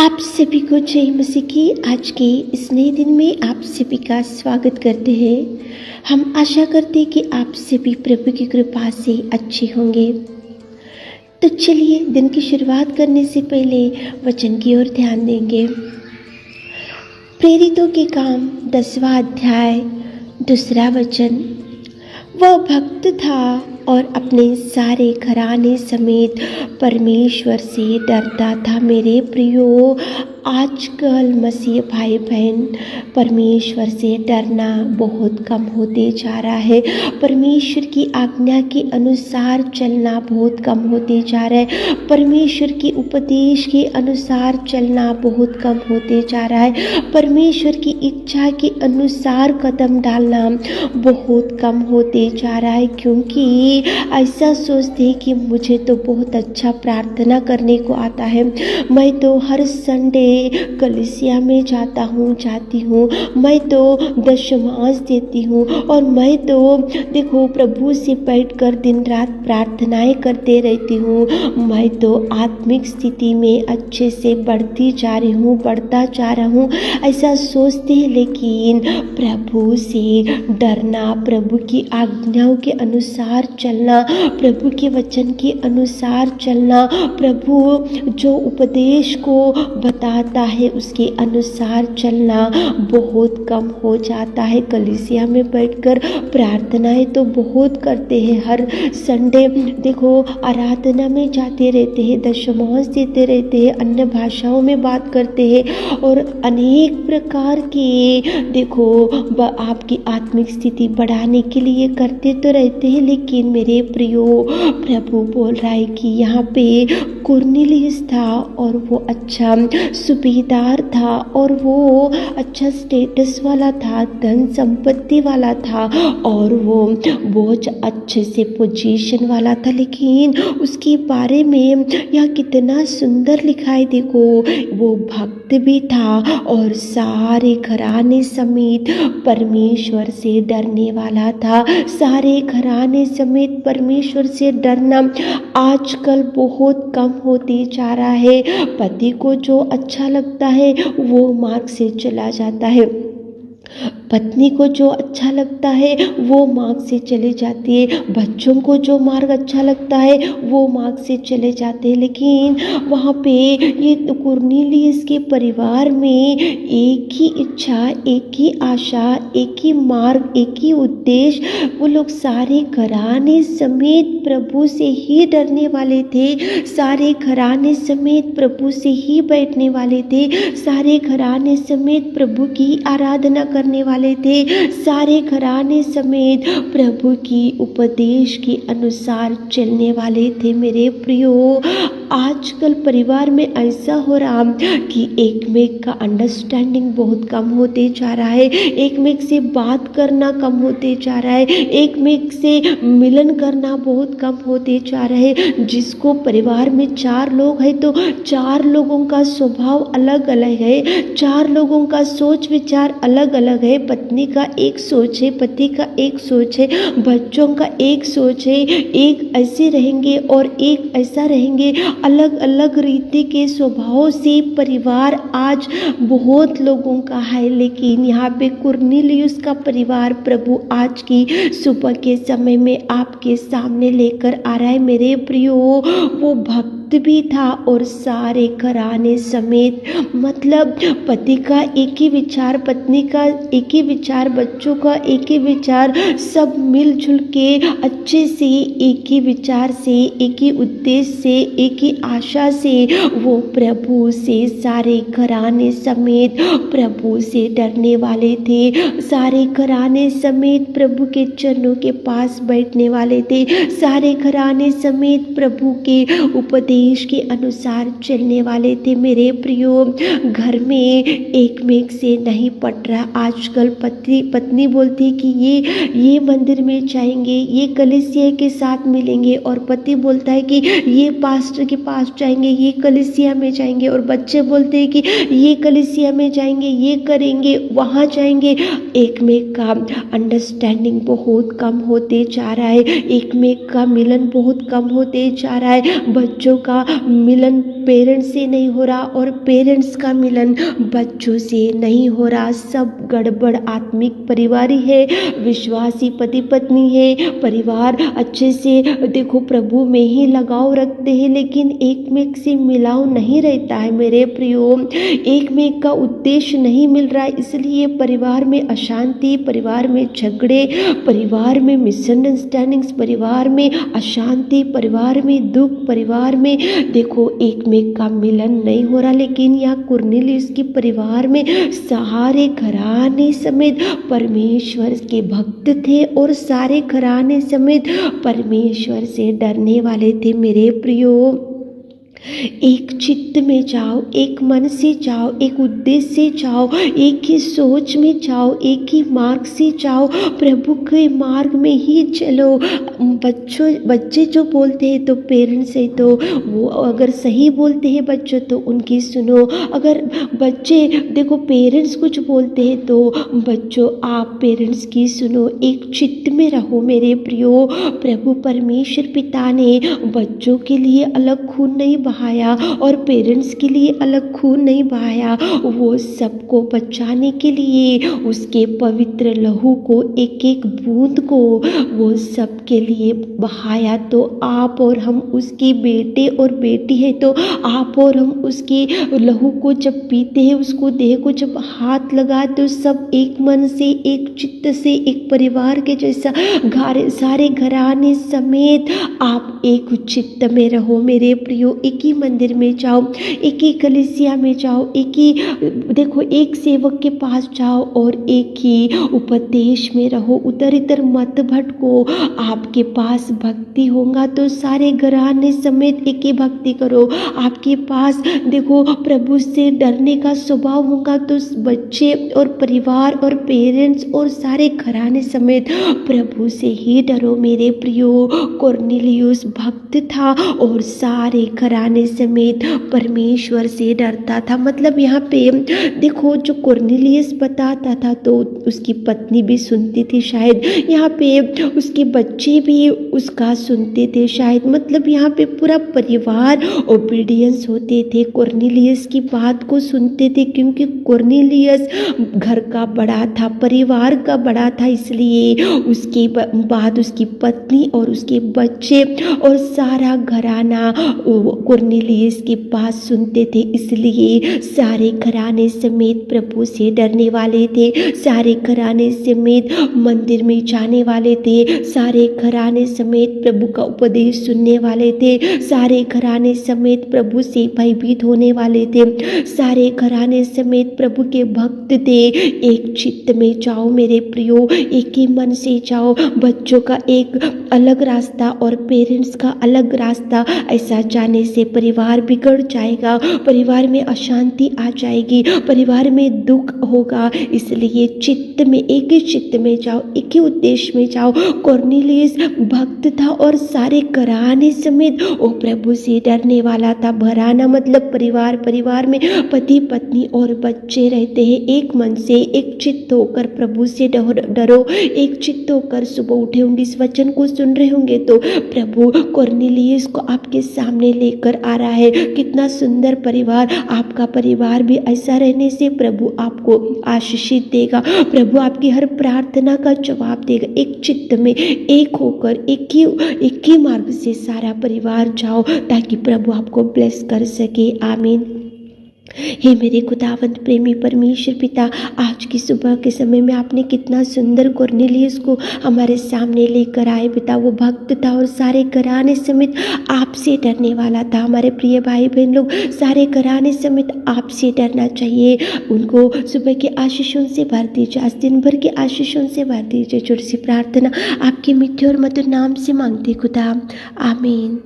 आप सभी को जय मसीह की आज के इस नए दिन में आप सभी का स्वागत करते हैं। हम आशा करते हैं कि आप सभी प्रभु की कृपा से अच्छे होंगे। तो चलिए दिन की शुरुआत करने से पहले वचन की ओर ध्यान देंगे। प्रेरितों के काम 10वां अध्याय 2 वचन। वह भक्त था और अपने सारे घराने समेत परमेश्वर से डरता था। मेरे प्रियो, आजकल मसीह भाई बहन परमेश्वर से डरना बहुत कम होते जा रहा है। परमेश्वर की आज्ञा के अनुसार चलना बहुत कम होते जा रहा है। परमेश्वर के उपदेश के अनुसार चलना बहुत कम होते जा रहा है। परमेश्वर की इच्छा के अनुसार कदम डालना बहुत कम होते जा रहा है, क्योंकि ऐसा सोचते हैं कि मुझे तो बहुत अच्छा प्रार्थना करने को आता है, मैं तो हर संडे कलीसिया में जाती हूँ, मैं तो दशमांश देती हूँ और मैं तो देखो प्रभु से बैठकर दिन रात प्रार्थनाएं करते रहती हूँ, मैं तो आत्मिक स्थिति में अच्छे से बढ़ता जा रहा हूँ। ऐसा सोचते हैं, लेकिन प्रभु से डरना, प्रभु की आज्ञाओं के अनुसार चलना, प्रभु के वचन के अनुसार चलना, प्रभु जो उपदेश को बताता है उसके अनुसार चलना बहुत कम हो जाता है। कलीसिया में बैठकर प्रार्थनाएं तो बहुत करते हैं, हर संडे देखो आराधना में जाते रहते हैं, दशमांश देते रहते हैं, अन्य भाषाओं में बात करते हैं और अनेक प्रकार के देखो आपकी आत्मिक स्थिति बढ़ाने के लिए करते तो रहते हैं। लेकिन मेरे प्रियो, प्रभु बोल रहा है कि यहाँ पे कुरनेलियुस था और वो अच्छा सूबेदार था और वो अच्छा स्टेटस वाला था, धन संपत्ति वाला था और वो बहुत अच्छे से पोजीशन वाला था। लेकिन उसके बारे में यह कितना सुंदर लिखा है, देखो वो भक्त भी था और सारे घराने समेत परमेश्वर से डरने वाला था। सारे घराने समेत परमेश्वर से डरना आजकल बहुत कम होते जा रहा है। पति को जो अच्छा लगता है वो मार्ग से चला जाता है, पत्नी को जो अच्छा लगता है वो मार्ग से चले जाती है, बच्चों को जो मार्ग अच्छा लगता है वो मार्ग से चले जाते हैं। लेकिन वहाँ पे ये कुरनेलियुस के परिवार में एक ही इच्छा, एक ही आशा, एक ही मार्ग, एक ही उद्देश्य, वो लोग सारे घराने समेत प्रभु से ही डरने वाले थे, सारे घराने समेत प्रभु से ही बैठने वाले थे, सारे घराने समेत प्रभु की आराधना करने वाले थे, सारे घराने समेत प्रभु की उपदेश के अनुसार चलने वाले थे। मेरे प्रियो, आजकल परिवार में ऐसा हो रहा कि एक में का अंडरस्टैंडिंग बहुत कम होते जा रहा है, एक में से बात करना कम होते जा रहा है, एक में से मिलन करना बहुत कम होते जा रहा है। जिसको परिवार में 4 लोग हैं तो 4 लोगों का स्वभाव अलग अलग है, 4 लोगों का सोच विचार अलग अलग है। पत्नी का एक सोच है, पति का एक सोच है, बच्चों का एक सोच है, एक ऐसे रहेंगे और एक ऐसा रहेंगे। अलग अलग रीति के स्वभाव से परिवार आज बहुत लोगों का है। लेकिन यहाँ पे कुरनेलियुस का परिवार प्रभु आज की सुबह के समय में आपके सामने लेकर आ रहा है। मेरे प्रियो, वो भक्त भी था और सारे घराने समेत, मतलब पति का एक ही विचार, पत्नी का एक ही विचार, बच्चों का एक ही विचार, सब मिलजुल के अच्छे से एक ही विचार से, एक ही उद्देश्य से, एक ही आशा से वो प्रभु से सारे घराने समेत प्रभु से डरने वाले थे, सारे घराने समेत प्रभु के चरणों के पास बैठने वाले थे, सारे घराने समेत प्रभु के उपदेश के अनुसार चलने वाले थे। मेरे प्रियो, घर में एक में से नहीं पट रहा। आजकल पत्नी बोलती कि ये मंदिर में जाएंगे, ये कलीसिया के साथ मिलेंगे, और पति बोलता है कि ये पास्टर के पास जाएंगे, ये कलीसिया में जाएंगे, और बच्चे बोलते हैं कि ये कलीसिया में जाएंगे, ये करेंगे, वहाँ जाएंगे। एक में का अंडरस्टैंडिंग बहुत कम होते जा रहा है, एक में का मिलन बहुत कम होते जा रहा है। बच्चों का मिलन पेरेंट्स से नहीं हो रहा और पेरेंट्स का मिलन बच्चों से नहीं हो रहा। सब गड़बड़। आत्मिक परिवार ही है, विश्वासी पति पत्नी है, परिवार अच्छे से देखो प्रभु में ही लगाव रखते हैं, लेकिन एक में एक से मिलाव नहीं रहता है मेरे प्रियो। एक में एक का उद्देश्य नहीं मिल रहा है, इसलिए परिवार में अशांति, परिवार में झगड़े, परिवार में मिसअंडरस्टैंडिंग्स, परिवार में अशांति, परिवार में दुख, परिवार में देखो एक में एक का मिलन नहीं हो रहा। लेकिन यहाँ कुरनेलियुस के परिवार में सारे घराने समेत परमेश्वर के भक्त थे और सारे घराने समेत परमेश्वर से डरने वाले थे मेरे प्रियो। एक चित्त में जाओ, एक मन से जाओ, एक उद्देश्य से जाओ, एक ही सोच में जाओ, एक ही मार्ग से जाओ, प्रभु के मार्ग में ही चलो। बच्चे जो बोलते हैं तो पेरेंट्स है तो वो अगर सही बोलते हैं बच्चों तो उनकी सुनो। अगर बच्चे देखो पेरेंट्स कुछ बोलते हैं तो बच्चों आप पेरेंट्स की सुनो। एक चित्त में रहो मेरे प्रियो। प्रभु परमेश्वर पिता ने बच्चों के लिए अलग खून नहीं बहाया और पेरेंट्स के लिए अलग खून नहीं बहाया। वो सबको बचाने के लिए उसके पवित्र लहू को, एक एक बूंद को वो सबके लिए बहाया। तो आप और हम उसके बेटे और बेटी है, तो आप और हम उसके लहू को जब पीते हैं, उसको देह को जब हाथ लगाते हो, सब एक मन से, एक चित्त से, एक परिवार के जैसा सारे घराने समेत आप एक चित्त में रहो मेरे प्रियो। एक ही मंदिर में जाओ, एक ही कलीसिया में जाओ, एक ही देखो एक सेवक के पास जाओ और एक ही उपदेश में रहो। उधर इधर मत भटको। आपके पास भक्ति होगा तो सारे घराने समेत एक ही भक्ति करो। आपके पास देखो प्रभु से डरने का स्वभाव होगा तो बच्चे और परिवार और पेरेंट्स और सारे घराने समेत प्रभु से ही डरो मेरे प्रियो। कुरनेलियुस भक्त था और सारे घराने समेत परमेश्वर से डरता था। मतलब यहाँ पे देखो जो कुरनेलियुस बताता था तो उसकी पत्नी भी सुनती थी शायद, यहाँ पे उसके बच्चे भी उसका सुनते थे शायद। मतलब यहाँ पे पूरा परिवार ओबीडियंस होते थे, कुरनेलियुस की बात को सुनते थे, क्योंकि कुरनेलियुस घर का बड़ा था, परिवार का बड़ा था, इसलिए उसके बाद उसकी पत्नी और उसके बच्चे और सारा घराना कुरनेलियुस के पास सुनते थे। इसलिए सारे घराने समेत प्रभु से डरने वाले थे, सारे घराने समेत मंदिर में जाने वाले थे, सारे घराने समेत प्रभु का उपदेश सुनने वाले थे, सारे घराने समेत प्रभु से भयभीत होने वाले थे, सारे घराने समेत प्रभु के भक्त थे। एक चित्त में जाओ मेरे प्रियो, एक ही मन से जाओ। बच्चों का एक अलग रास्ता और पेरेंट्स का अलग रास्ता, ऐसा जाने से परिवार बिगड़ जाएगा, परिवार में अशांति आ जाएगी, परिवार में दुख होगा। इसलिए चित्त में, एक ही चित्त में जाओ, एक ही उद्देश्य में जाओ। कुरनेलियुस भक्त था और सारे घराने समेत वो प्रभु से डरने वाला था। घराना मतलब परिवार, परिवार में पति पत्नी और बच्चे रहते हैं। एक मन से, एक चित्त होकर प्रभु से डरो। एक चित्त होकर सुबह उठे होंगे, इस वचन को सुन रहे होंगे तो प्रभु कुरनेलियुस को आपके सामने लेकर आ रहा है। कितना सुंदर परिवार, आपका परिवार भी ऐसा रहने से प्रभु आपको आशीषित देगा, प्रभु आपकी हर प्रार्थना का जवाब देगा। एक चित्त में एक होकर एक ही मार्ग से सारा परिवार जाओ ताकि प्रभु आपको ब्लेस कर सके। आमीन। हे मेरे खुदावंत प्रेमी परमेश्वर पिता, आज की सुबह के समय में आपने कितना सुंदर कुरनेलियुस को हमारे सामने लेकर आए पिता। वो भक्त था और सारे घराने समेत आपसे डरने वाला था। हमारे प्रिय भाई बहन लोग सारे घराने समेत आपसे डरना चाहिए। उनको सुबह के आशीषों से भर दीजिए, आज दिन भर के आशीषों से भर दीजिए। छोटी सी प्रार्थना आपके मीठे और मधुर नाम से मांगते खुदा, आमीन।